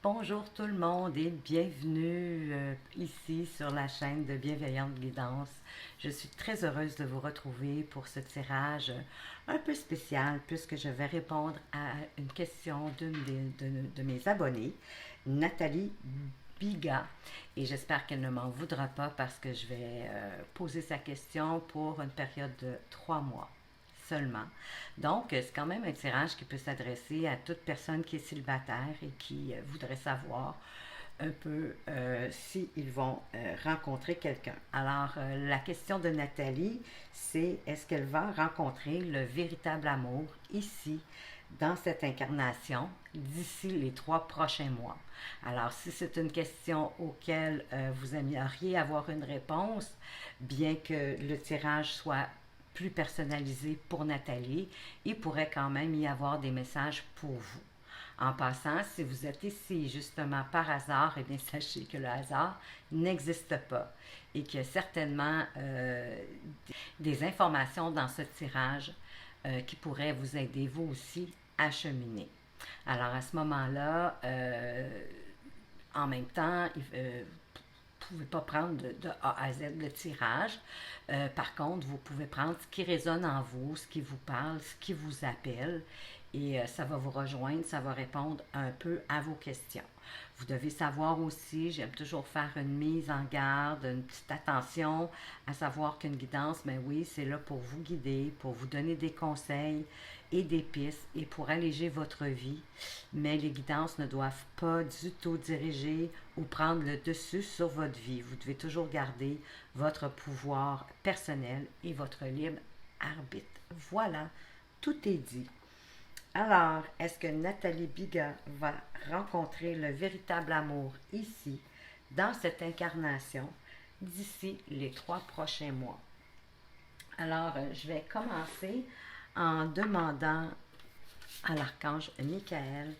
Bonjour tout le monde et bienvenue ici sur la chaîne de Bienveillante Guidance. Je suis très heureuse de vous retrouver pour ce tirage un peu spécial puisque je vais répondre à une question de mes abonnés, Nathalie Biga. Et j'espère qu'elle ne m'en voudra pas parce que je vais poser sa question pour une période de 3 mois seulement. Donc, c'est quand même un tirage qui peut s'adresser à toute personne qui est célibataire et qui voudrait savoir un peu s'ils vont rencontrer quelqu'un. Alors, la question de Nathalie, c'est est-ce qu'elle va rencontrer le véritable amour ici, dans cette incarnation, d'ici les 3 prochains mois? Alors, si c'est une question auquel vous aimeriez avoir une réponse, bien que le tirage soit plus personnalisé pour Nathalie, il pourrait quand même y avoir des messages pour vous. En passant, si vous êtes ici justement par hasard, eh bien sachez que le hasard n'existe pas et qu'il y a certainement des informations dans ce tirage qui pourraient vous aider vous aussi à cheminer. Alors à ce moment-là, en même temps, vous ne pouvez pas prendre de A à Z le tirage. Par contre, vous pouvez prendre ce qui résonne en vous, ce qui vous parle, ce qui vous appelle. Et ça va vous rejoindre, ça va répondre un peu à vos questions. Vous devez savoir aussi, j'aime toujours faire une mise en garde, une petite attention, à savoir qu'une guidance, mais oui, c'est là pour vous guider, pour vous donner des conseils et des pistes et pour alléger votre vie. Mais les guidances ne doivent pas du tout diriger ou prendre le dessus sur votre vie. Vous devez toujours garder votre pouvoir personnel et votre libre arbitre. Voilà, tout est dit. Alors, est-ce que Nathalie Biga va rencontrer le véritable amour ici, dans cette incarnation, d'ici les 3 prochains mois? Alors, je vais commencer en demandant à l'archange Michael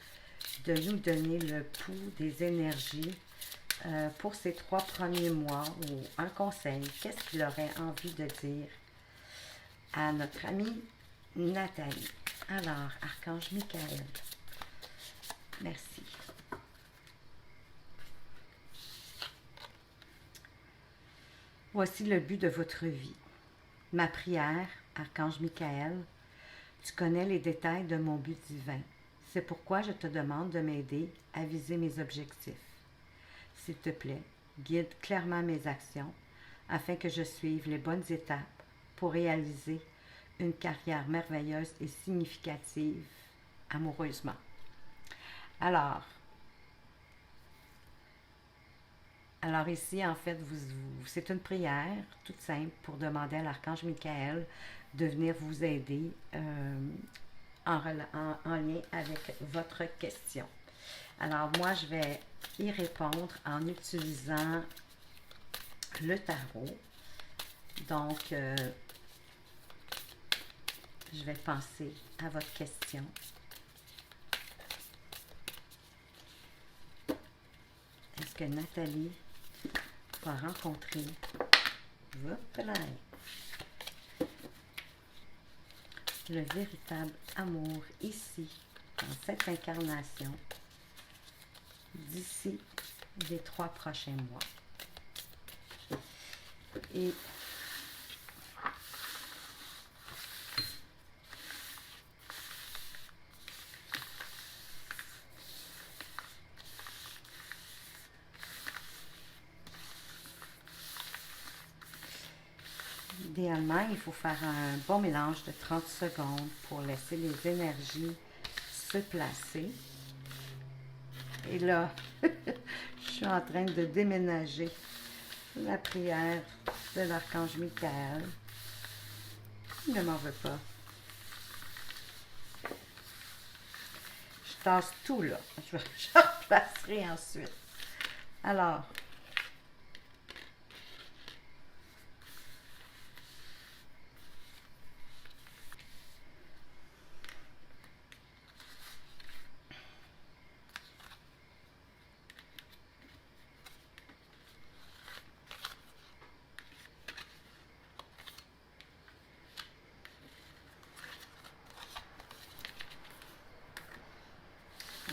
de nous donner le pouls des énergies pour ces 3 premiers mois ou un conseil. Qu'est-ce qu'il aurait envie de dire à notre amie Nathalie? Alors, archange Michael, merci. Voici le but de votre vie. Ma prière, archange Michael, tu connais les détails de mon but divin. C'est pourquoi je te demande de m'aider à viser mes objectifs. S'il te plaît, guide clairement mes actions afin que je suive les bonnes étapes pour réaliser une carrière merveilleuse et significative amoureusement. Alors, ici, en fait, c'est une prière toute simple pour demander à l'archange Michael de venir vous aider en lien avec votre question. Alors, moi, je vais y répondre en utilisant le tarot. Donc, je vais penser à votre question. Est-ce que Nathalie va rencontrer le véritable amour ici, dans cette incarnation, d'ici les 3 prochains mois? Et idéalement, il faut faire un bon mélange de 30 secondes pour laisser les énergies se placer. Et là, je suis en train de déménager la prière de l'archange Michael. Il ne m'en veut pas. Je tasse tout là. Je replacerai ensuite. Alors,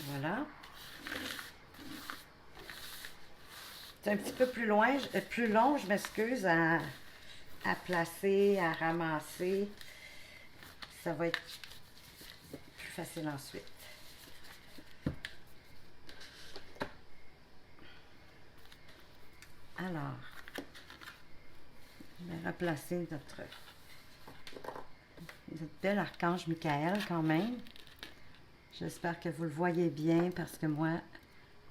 Voilà. C'est un petit peu plus long, je m'excuse, à placer, à ramasser. Ça va être plus facile ensuite. Alors, on va replacer notre bel archange Michael quand même. J'espère que vous le voyez bien parce que moi,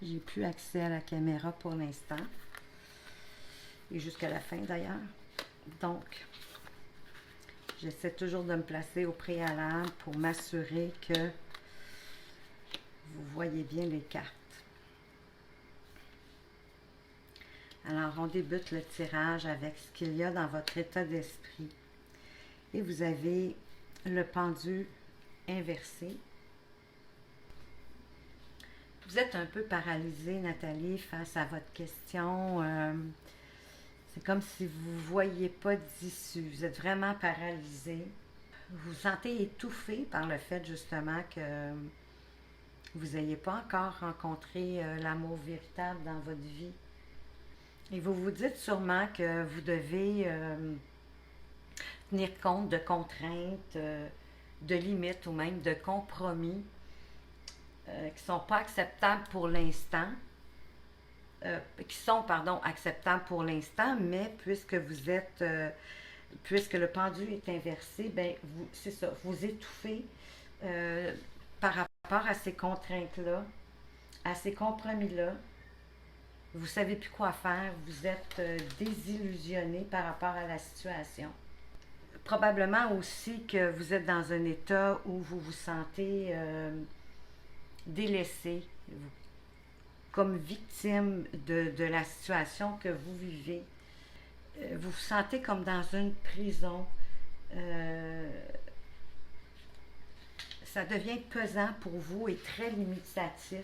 j'ai plus accès à la caméra pour l'instant. Et jusqu'à la fin d'ailleurs. Donc, j'essaie toujours de me placer au préalable pour m'assurer que vous voyez bien les cartes. Alors, on débute le tirage avec ce qu'il y a dans votre état d'esprit. Et vous avez le pendu inversé. Vous êtes un peu paralysée, Nathalie, face à votre question. C'est comme si vous ne voyez pas d'issue. Vous êtes vraiment paralysée. Vous vous sentez étouffée par le fait justement que vous n'ayez pas encore rencontré l'amour véritable dans votre vie. Et vous vous dites sûrement que vous devez tenir compte de contraintes, de limites ou même de compromis qui ne sont pas acceptables pour l'instant. Acceptables pour l'instant, mais puisque puisque le pendule est inversé, ben c'est ça, vous étouffez par rapport à ces contraintes-là, à ces compromis-là. Vous ne savez plus quoi faire, vous êtes désillusionné par rapport à la situation. Probablement aussi que vous êtes dans un état où vous vous sentez délaissé, comme victime de la situation que vous vivez. Vous vous sentez comme dans une prison. Ça devient pesant pour vous et très limitatif.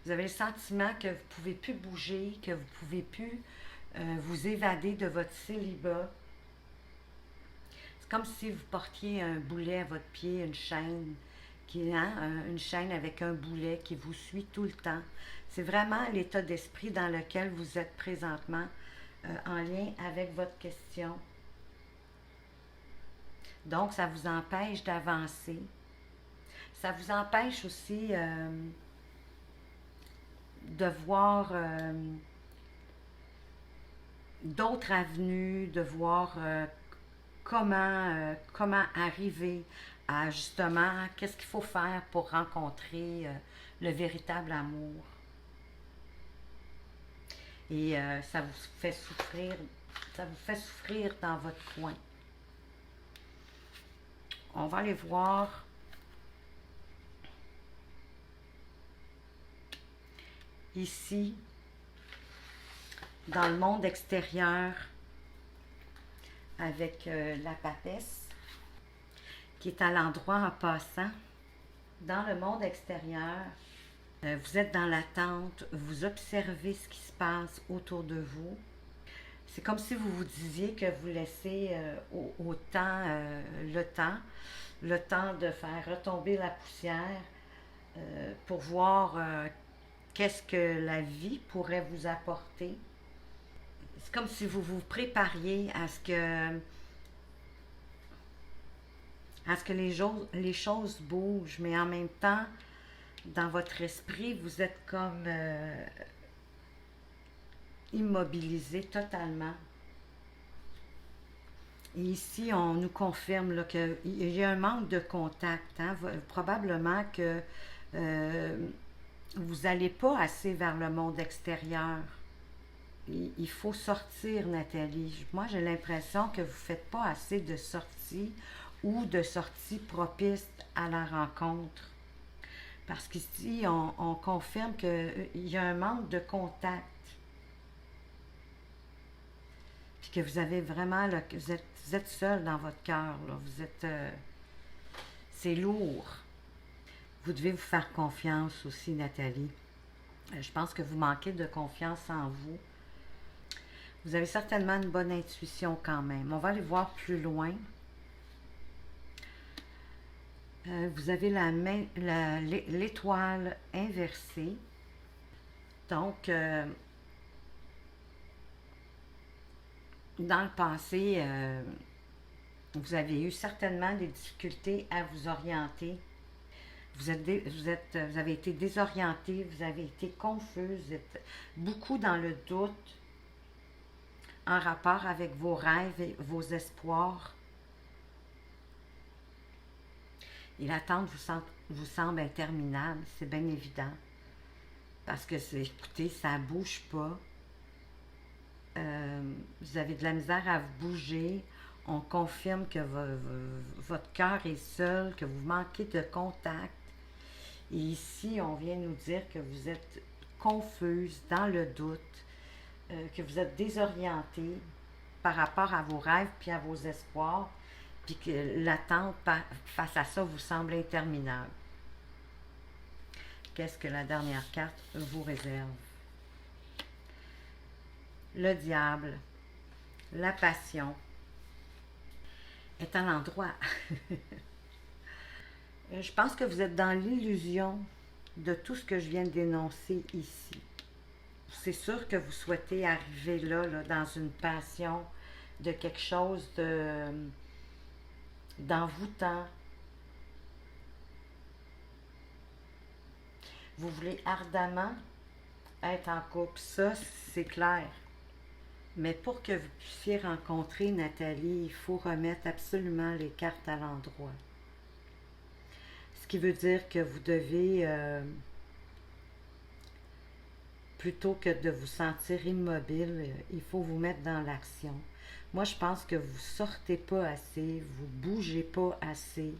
Vous avez le sentiment que vous ne pouvez plus bouger, que vous ne pouvez plus vous évader de votre célibat. C'est comme si vous portiez un boulet à votre pied, une chaîne, une chaîne avec un boulet qui vous suit tout le temps. C'est vraiment l'état d'esprit dans lequel vous êtes présentement en lien avec votre question. Donc, ça vous empêche d'avancer. Ça vous empêche aussi de voir d'autres avenues, de voir comment arriver à justement qu'est-ce qu'il faut faire pour rencontrer le véritable amour. Et ça vous fait souffrir dans votre coin. On va aller voir ici, dans le monde extérieur, avec la papesse, qui est à l'endroit en passant. Dans le monde extérieur, vous êtes dans l'attente, vous observez ce qui se passe autour de vous. C'est comme si vous vous disiez que vous laissez le temps de faire retomber la poussière pour voir qu'est-ce que la vie pourrait vous apporter. C'est comme si vous vous prépariez à ce que les choses bougent, mais en même temps, dans votre esprit, vous êtes comme immobilisé totalement. Et ici, on nous confirme qu'il y a un manque de contact. Hein? Probablement que vous n'allez pas assez vers le monde extérieur. Il faut sortir, Nathalie. Moi, j'ai l'impression que vous ne faites pas assez de sorties ou de sorties propices à la rencontre. Parce qu'ici, on confirme qu'il y a un manque de contact. Puis que vous avez vraiment, là, vous êtes seul dans votre cœur. Vous êtes... c'est lourd. Vous devez vous faire confiance aussi, Nathalie. Je pense que vous manquez de confiance en vous. Vous avez certainement une bonne intuition quand même. On va aller voir plus loin. Vous avez la main, l'étoile inversée. Donc, dans le passé, vous avez eu certainement des difficultés à vous orienter. Vous avez été désorienté, vous avez été confus, vous êtes beaucoup dans le doute en rapport avec vos rêves et vos espoirs. Et l'attente vous semble interminable, c'est bien évident. Parce que, écoutez, ça ne bouge pas. Vous avez de la misère à vous bouger. On confirme que votre cœur est seul, que vous manquez de contact. Et ici, on vient nous dire que vous êtes confuse, dans le doute, que vous êtes désorienté par rapport à vos rêves puis à vos espoirs, puis que l'attente face à ça vous semble interminable. Qu'est-ce que la dernière carte vous réserve? Le diable, la passion, est à l'endroit. Je pense que vous êtes dans l'illusion de tout ce que je viens de dénoncer ici. C'est sûr que vous souhaitez arriver là, dans une passion de quelque chose d'envoûtant. Vous voulez ardemment être en couple, ça c'est clair. Mais pour que vous puissiez rencontrer Nathalie, il faut remettre absolument les cartes à l'endroit. Ce qui veut dire que vous devez, plutôt que de vous sentir immobile, il faut vous mettre dans l'action. Moi, je pense que vous ne sortez pas assez, vous ne bougez pas assez,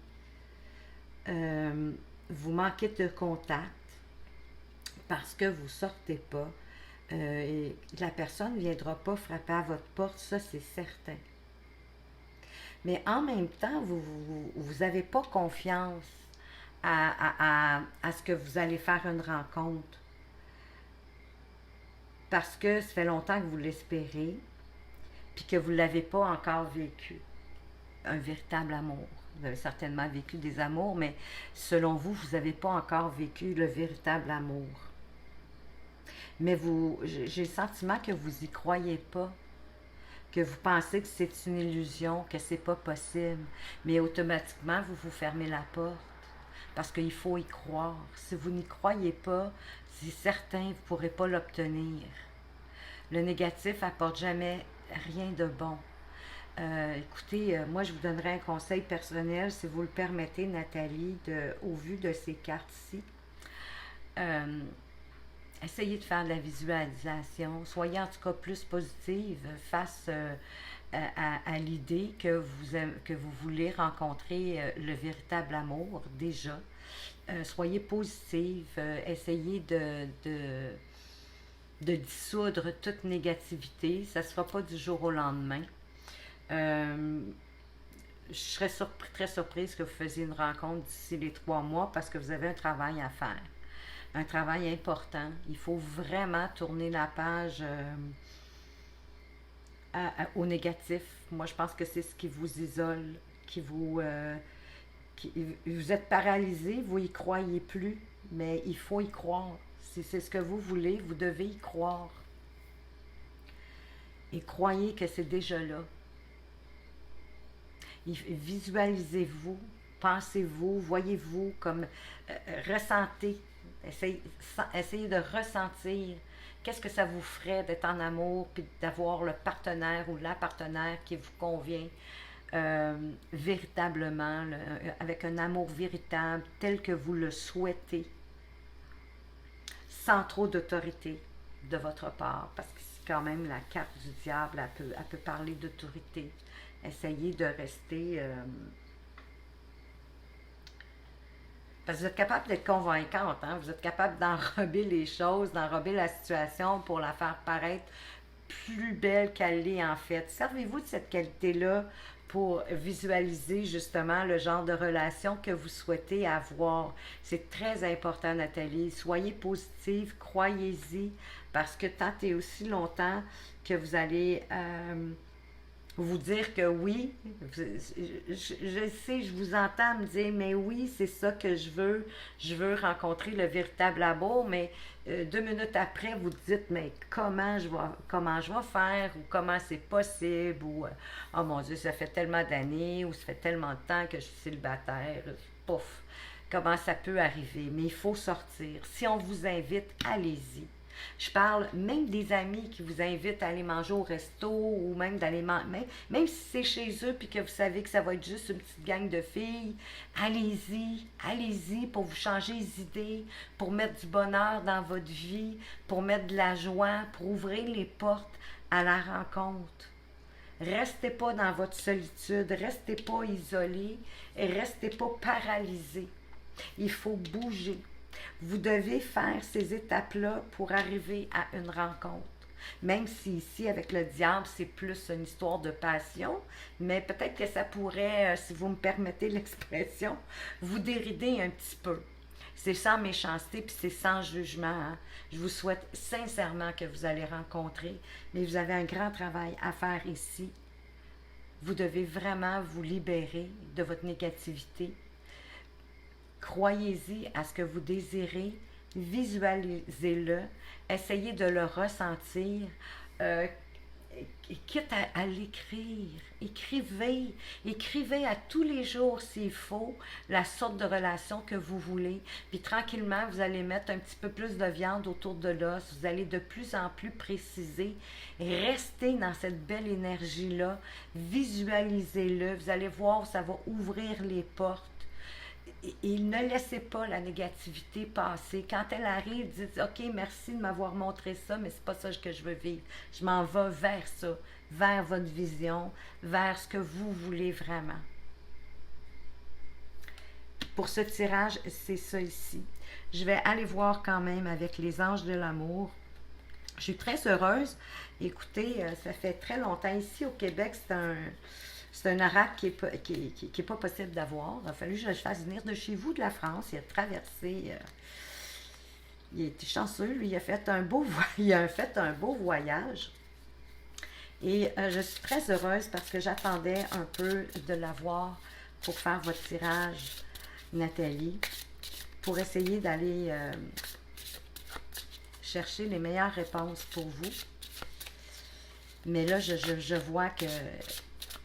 vous manquez de contact parce que vous ne sortez pas. Et la personne ne viendra pas frapper à votre porte, ça c'est certain. Mais en même temps, vous n'avez pas confiance à ce que vous allez faire une rencontre. Parce que ça fait longtemps que vous l'espérez, puis que vous ne l'avez pas encore vécu. Un véritable amour. Vous avez certainement vécu des amours, mais selon vous, vous n'avez pas encore vécu le véritable amour. Mais j'ai le sentiment que vous n'y croyez pas, que vous pensez que c'est une illusion, que c'est pas possible, mais automatiquement, vous vous fermez la porte, parce qu'il faut y croire. Si vous n'y croyez pas, c'est certain, vous ne pourrez pas l'obtenir. Le négatif apporte jamais rien de bon. Écoutez, moi je vous donnerai un conseil personnel, si vous le permettez, Nathalie, au vu de ces cartes-ci. Essayez de faire de la visualisation. Soyez en tout cas plus positive face à l'idée que vous voulez rencontrer le véritable amour déjà. Soyez positive. Essayez de dissoudre toute négativité. Ça ne se fera pas du jour au lendemain. Je serais très surprise que vous faisiez une rencontre d'ici les 3 mois parce que vous avez un travail à faire. Un travail important. Il faut vraiment tourner la page au négatif. Moi, je pense que c'est ce qui vous isole, vous êtes paralysé, vous y croyez plus, mais il faut y croire. Si c'est ce que vous voulez, vous devez y croire. Et croyez que c'est déjà là. Visualisez-vous, pensez-vous, voyez-vous comme ressentez. Essayez de ressentir qu'est-ce que ça vous ferait d'être en amour puis d'avoir le partenaire ou la partenaire qui vous convient véritablement, avec un amour véritable tel que vous le souhaitez, sans trop d'autorité de votre part, parce que c'est quand même la carte du diable, elle peut parler d'autorité. Essayez de rester... parce que vous êtes capable d'être convaincante, hein? Vous êtes capable d'enrober les choses, d'enrober la situation pour la faire paraître plus belle qu'elle l'est en fait. Servez-vous de cette qualité-là pour visualiser justement le genre de relation que vous souhaitez avoir. C'est très important, Nathalie. Soyez positive, croyez-y, parce que tant et aussi longtemps que vous allez vous dire que oui, je sais, je vous entends me dire, mais oui, c'est ça que je veux rencontrer le véritable amour, mais 2 minutes après, vous dites, mais comment je vais faire, ou comment c'est possible, ou oh mon Dieu, ça fait tellement d'années, ou ça fait tellement de temps que je suis célibataire, pouf, comment ça peut arriver, mais il faut sortir. Si on vous invite, allez-y. Je parle même des amis qui vous invitent à aller manger au resto ou même d'aller même si c'est chez eux puis que vous savez que ça va être juste une petite gang de filles, allez-y pour vous changer les idées, pour mettre du bonheur dans votre vie, pour mettre de la joie, pour ouvrir les portes à la rencontre. Restez pas dans votre solitude, restez pas isolé et restez pas paralysé. Il faut bouger. Vous devez faire ces étapes-là pour arriver à une rencontre. Même si ici, avec le diable, c'est plus une histoire de passion, mais peut-être que ça pourrait, si vous me permettez l'expression, vous dérider un petit peu. C'est sans méchanceté, puis c'est sans jugement. Hein. Je vous souhaite sincèrement que vous allez rencontrer, mais vous avez un grand travail à faire ici. Vous devez vraiment vous libérer de votre négativité. Croyez-y à ce que vous désirez, visualisez-le, essayez de le ressentir, euh, quitte à l'écrire. Écrivez à tous les jours s'il faut la sorte de relation que vous voulez. Puis tranquillement, vous allez mettre un petit peu plus de viande autour de l'os, vous allez de plus en plus préciser. Restez dans cette belle énergie-là, visualisez-le, vous allez voir, ça va ouvrir les portes. Et ne laissez pas la négativité passer. Quand elle arrive, dites OK, merci de m'avoir montré ça, mais c'est pas ça que je veux vivre. Je m'en vais vers ça, vers votre vision, vers ce que vous voulez vraiment. Pour ce tirage, c'est ça ici. Je vais aller voir quand même avec les anges de l'amour. Je suis très heureuse. Écoutez, ça fait très longtemps ici au Québec, c'est un oracle qui est pas possible d'avoir. Il a fallu que je le fasse venir de chez vous, de la France. Il a traversé. Il a été chanceux, lui. Il a fait un beau, il a fait un beau voyage. Et je suis très heureuse parce que j'attendais un peu de l'avoir pour faire votre tirage, Nathalie, pour essayer d'aller chercher les meilleures réponses pour vous. Mais là, je vois que,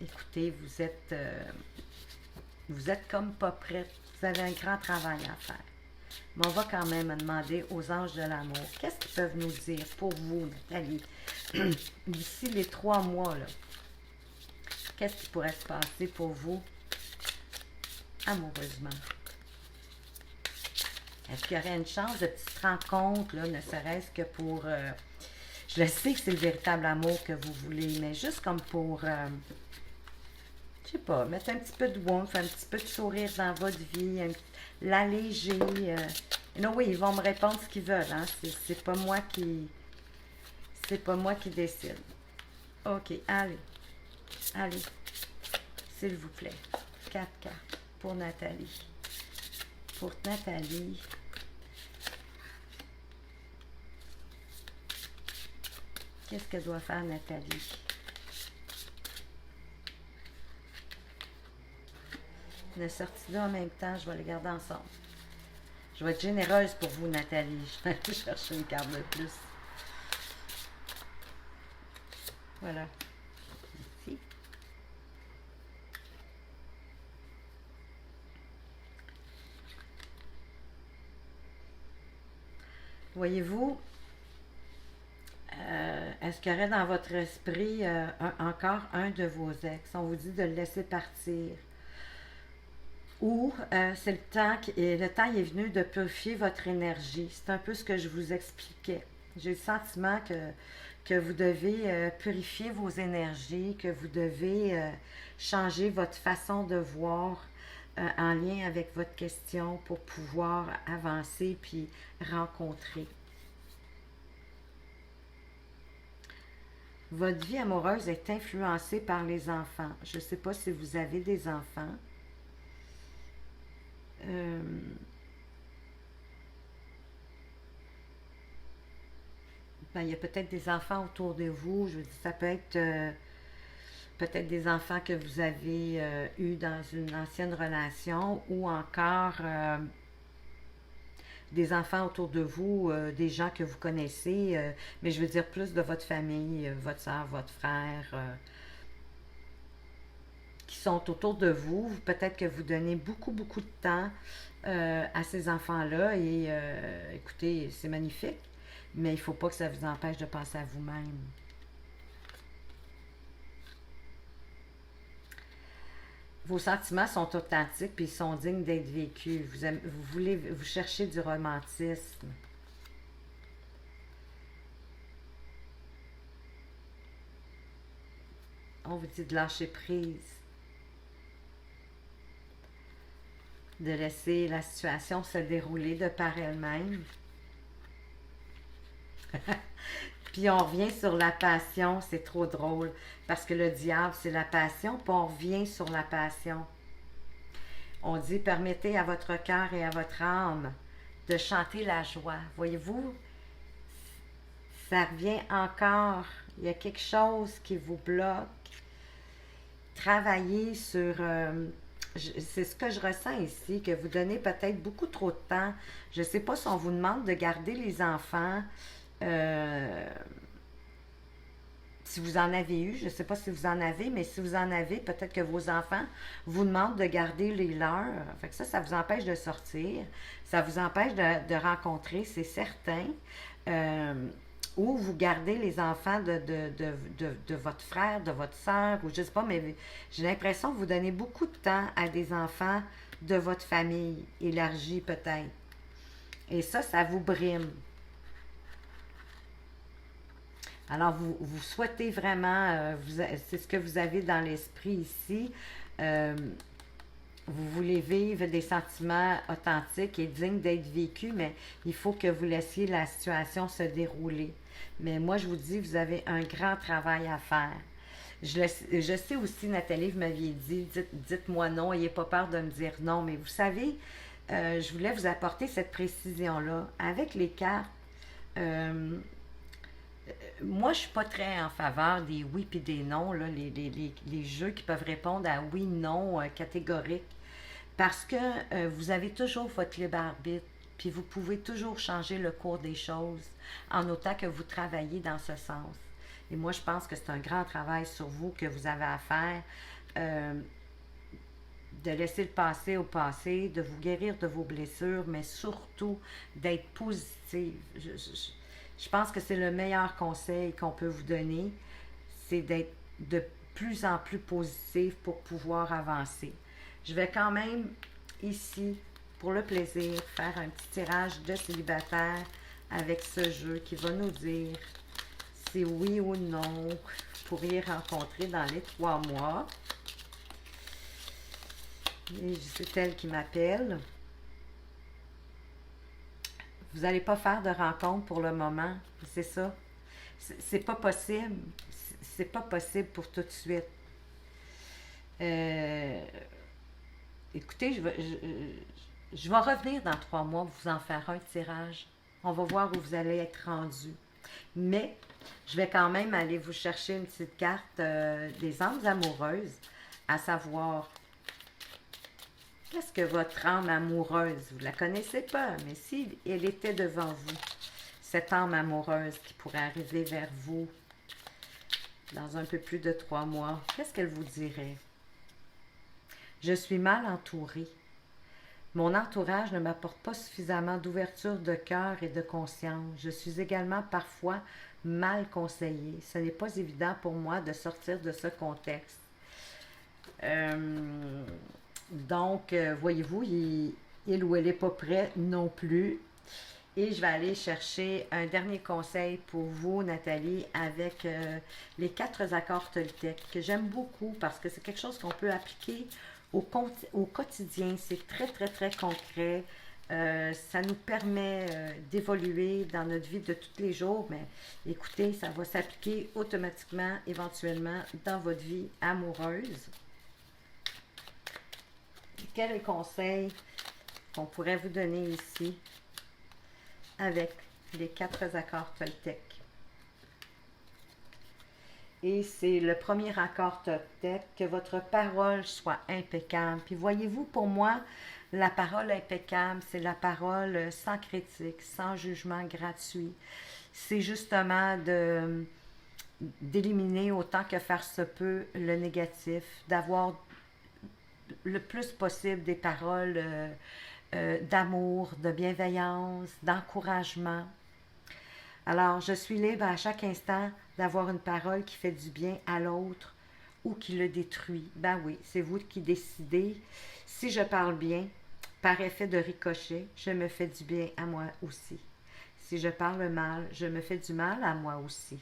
écoutez, vous êtes comme pas prête. Vous avez un grand travail à faire. Mais on va quand même demander aux anges de l'amour, qu'est-ce qu'ils peuvent nous dire pour vous, Nathalie, d'ici les 3 mois, là? Qu'est-ce qui pourrait se passer pour vous amoureusement? Est-ce qu'il y aurait une chance de petite rencontre, là, ne serait-ce que pour... je le sais que c'est le véritable amour que vous voulez, mais juste comme pour... je sais pas, mettre un petit peu de warmth, un petit peu de sourire dans votre vie, l'alléger. Non, oui, ils vont me répondre ce qu'ils veulent, hein. C'est pas moi qui... C'est pas moi qui décide. OK, allez, s'il vous plaît. 4 cartes pour Nathalie. Pour Nathalie... Qu'est-ce que doit faire Nathalie? Le sorti là en même temps, je vais les garder ensemble. Je vais être généreuse pour vous, Nathalie. Je vais aller chercher une carte de plus. Voilà. Ici. Voyez-vous, est-ce qu'il y aurait dans votre esprit encore un de vos ex? On vous dit de le laisser partir. Ou c'est le temps est venu de purifier votre énergie. C'est un peu ce que je vous expliquais. J'ai le sentiment que vous devez purifier vos énergies, que vous devez changer votre façon de voir en lien avec votre question pour pouvoir avancer puis rencontrer. Votre vie amoureuse est influencée par les enfants. Je ne sais pas si vous avez des enfants. Ben, il y a peut-être des enfants autour de vous. Je veux dire, ça peut être peut-être des enfants que vous avez eus dans une ancienne relation ou encore des enfants autour de vous, des gens que vous connaissez, mais je veux dire plus de votre famille, votre soeur, votre frère, qui sont autour de vous. Peut-être que vous donnez beaucoup, beaucoup de temps à ces enfants-là et écoutez, c'est magnifique, mais il ne faut pas que ça vous empêche de penser à vous-même. Vos sentiments sont authentiques puis ils sont dignes d'être vécus. Vous voulez, vous cherchez du romantisme. On vous dit de lâcher prise, de laisser la situation se dérouler de par elle-même. Puis on revient sur la passion, c'est trop drôle, parce que le diable, c'est la passion, puis on revient sur la passion. On dit, permettez à votre cœur et à votre âme de chanter la joie. Voyez-vous, ça revient encore. Il y a quelque chose qui vous bloque. Travaillez sur... c'est ce que je ressens ici, que vous donnez peut-être beaucoup trop de temps. Je ne sais pas si on vous demande de garder les enfants. Euh, Si vous en avez eu, je ne sais pas si vous en avez, mais si vous en avez, peut-être que vos enfants vous demandent de garder les leurs. Fait que ça vous empêche de sortir. Ça vous empêche de rencontrer, c'est certain. Euh, ou vous gardez les enfants de votre frère, de votre soeur, ou je ne sais pas, mais j'ai l'impression que vous donnez beaucoup de temps à des enfants de votre famille, élargie peut-être. Et ça vous brime. Alors, vous souhaitez vraiment, c'est ce que vous avez dans l'esprit ici, euh, vous voulez vivre des sentiments authentiques et dignes d'être vécus, mais il faut que vous laissiez la situation se dérouler. Mais moi, je vous dis, vous avez un grand travail à faire. Je sais aussi, Nathalie, vous m'aviez dit, dites-moi non, n'ayez pas peur de me dire non, mais vous savez, je voulais vous apporter cette précision-là. Avec les cartes, euh, moi, je suis pas très en faveur des oui et des non, là, les jeux qui peuvent répondre à oui, non, catégorique. Parce que vous avez toujours votre libre arbitre, puis vous pouvez toujours changer le cours des choses en autant que vous travaillez dans ce sens. Et moi, je pense que c'est un grand travail sur vous que vous avez à faire, euh, de laisser le passé au passé, de vous guérir de vos blessures, mais surtout d'être positive. Je pense que c'est le meilleur conseil qu'on peut vous donner, c'est d'être de plus en plus positif pour pouvoir avancer. Je vais quand même ici, pour le plaisir, faire un petit tirage de célibataire avec ce jeu qui va nous dire si oui ou non vous pourriez rencontrer dans les 3 mois. Et c'est elle qui m'appelle. Vous n'allez pas faire de rencontre pour le moment, c'est ça. C'est pas possible. C'est pas possible pour tout de suite. Euh, Écoutez, je vais revenir dans 3 mois, vous en faire un tirage. On va voir où vous allez être rendu. Mais je vais quand même aller vous chercher une petite carte des âmes amoureuses, à savoir, qu'est-ce que votre âme amoureuse, vous ne la connaissez pas, mais si elle était devant vous, cette âme amoureuse qui pourrait arriver vers vous dans un peu plus de 3 mois, qu'est-ce qu'elle vous dirait? Je suis mal entourée. Mon entourage ne m'apporte pas suffisamment d'ouverture de cœur et de conscience. Je suis également parfois mal conseillée. Ce n'est pas évident pour moi de sortir de ce contexte. Donc, voyez-vous, il ou elle n'est pas prêt non plus. Et je vais aller chercher un dernier conseil pour vous, Nathalie, avec les 4 accords Toltec, que j'aime beaucoup parce que c'est quelque chose qu'on peut appliquer au quotidien. C'est très, très, très concret. Ça nous permet d'évoluer dans notre vie de tous les jours, mais écoutez, ça va s'appliquer automatiquement, éventuellement, dans votre vie amoureuse. Quel est le conseil qu'on pourrait vous donner ici avec les 4 accords Toltec? Et c'est le premier accord Toltec, que votre parole soit impeccable. Puis voyez-vous, pour moi, la parole impeccable, c'est la parole sans critique, sans jugement gratuit. C'est justement d'éliminer autant que faire se peut le négatif, d'avoir le plus possible des paroles d'amour, de bienveillance, d'encouragement. Alors, je suis libre à chaque instant d'avoir une parole qui fait du bien à l'autre ou qui le détruit. Ben oui, c'est vous qui décidez. Si je parle bien, par effet de ricochet, je me fais du bien à moi aussi. Si je parle mal, je me fais du mal à moi aussi.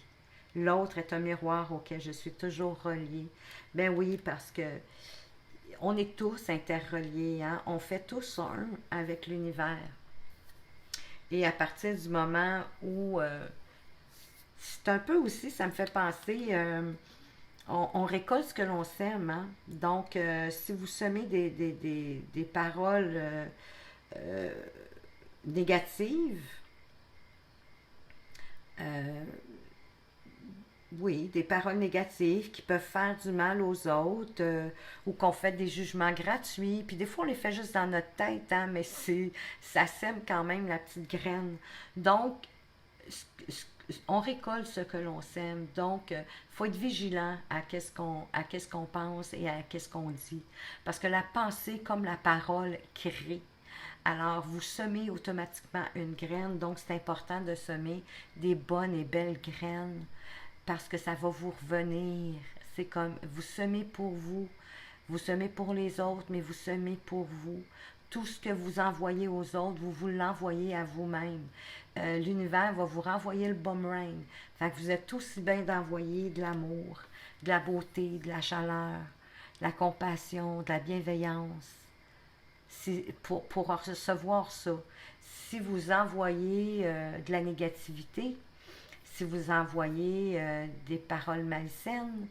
L'autre est un miroir auquel je suis toujours reliée. Ben oui, parce que on est tous interreliés, hein? On fait tous un avec l'univers. Et à partir du moment où c'est un peu aussi, ça me fait penser, on récolte ce que l'on sème. Hein? Donc, si vous semez des paroles euh, négatives, euh, oui, des paroles négatives qui peuvent faire du mal aux autres ou qu'on fait des jugements gratuits. Puis des fois, on les fait juste dans notre tête, hein, mais ça sème quand même la petite graine. Donc, on récolte ce que l'on sème. Donc, il faut être vigilant à qu'est-ce qu'on pense et à qu'est-ce qu'on dit. Parce que la pensée, comme la parole, crée. Alors, vous semez automatiquement une graine. Donc, c'est important de semer des bonnes et belles graines parce que ça va vous revenir. C'est comme, vous semez pour vous semez pour les autres, mais vous semez pour vous. Tout ce que vous envoyez aux autres, vous vous l'envoyez à vous-même. L'univers va vous renvoyer le boomerang. Fait que vous êtes aussi bien d'envoyer de l'amour, de la beauté, de la chaleur, de la compassion, de la bienveillance. Pour recevoir ça. Si vous envoyez de la négativité, si vous envoyez des paroles malsaines,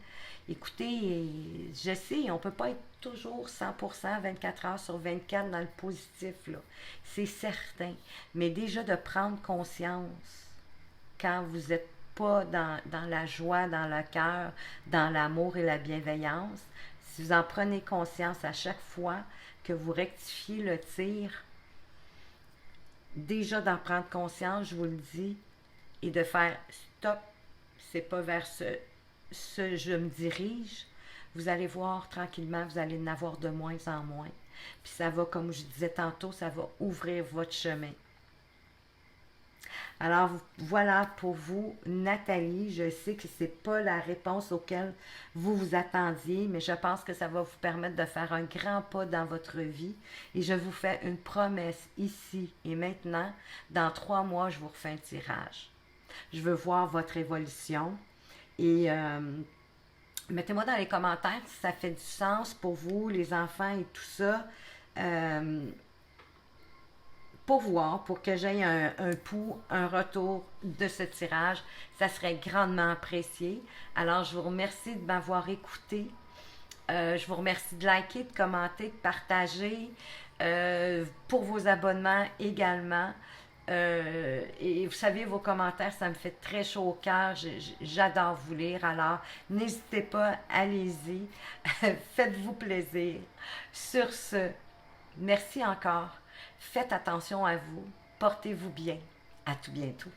écoutez, je sais, on ne peut pas être toujours 100% 24 heures sur 24 dans le positif, là. C'est certain. Mais déjà de prendre conscience quand vous n'êtes pas dans la joie, dans le cœur, dans l'amour et la bienveillance, si vous en prenez conscience à chaque fois que vous rectifiez le tir, déjà d'en prendre conscience, je vous le dis, et de faire stop, c'est pas vers ce je me dirige, vous allez voir tranquillement, vous allez en avoir de moins en moins. Puis ça va, comme je disais tantôt, ça va ouvrir votre chemin. Alors voilà pour vous, Nathalie. Je sais que ce n'est pas la réponse auquel vous vous attendiez, mais je pense que ça va vous permettre de faire un grand pas dans votre vie. Et je vous fais une promesse ici et maintenant. Dans 3 mois, je vous refais un tirage. Je veux voir votre évolution. Et mettez-moi dans les commentaires si ça fait du sens pour vous, les enfants et tout ça. Euh, pour voir, pour que j'aie un pouls, un retour de ce tirage. Ça serait grandement apprécié. Alors, je vous remercie de m'avoir écouté. Je vous remercie de liker, de commenter, de partager. Pour vos abonnements également. Et vous savez, vos commentaires, ça me fait très chaud au cœur. J'adore vous lire. Alors, n'hésitez pas, allez-y. Faites-vous plaisir. Sur ce, merci encore. Faites attention à vous. Portez-vous bien. À tout bientôt.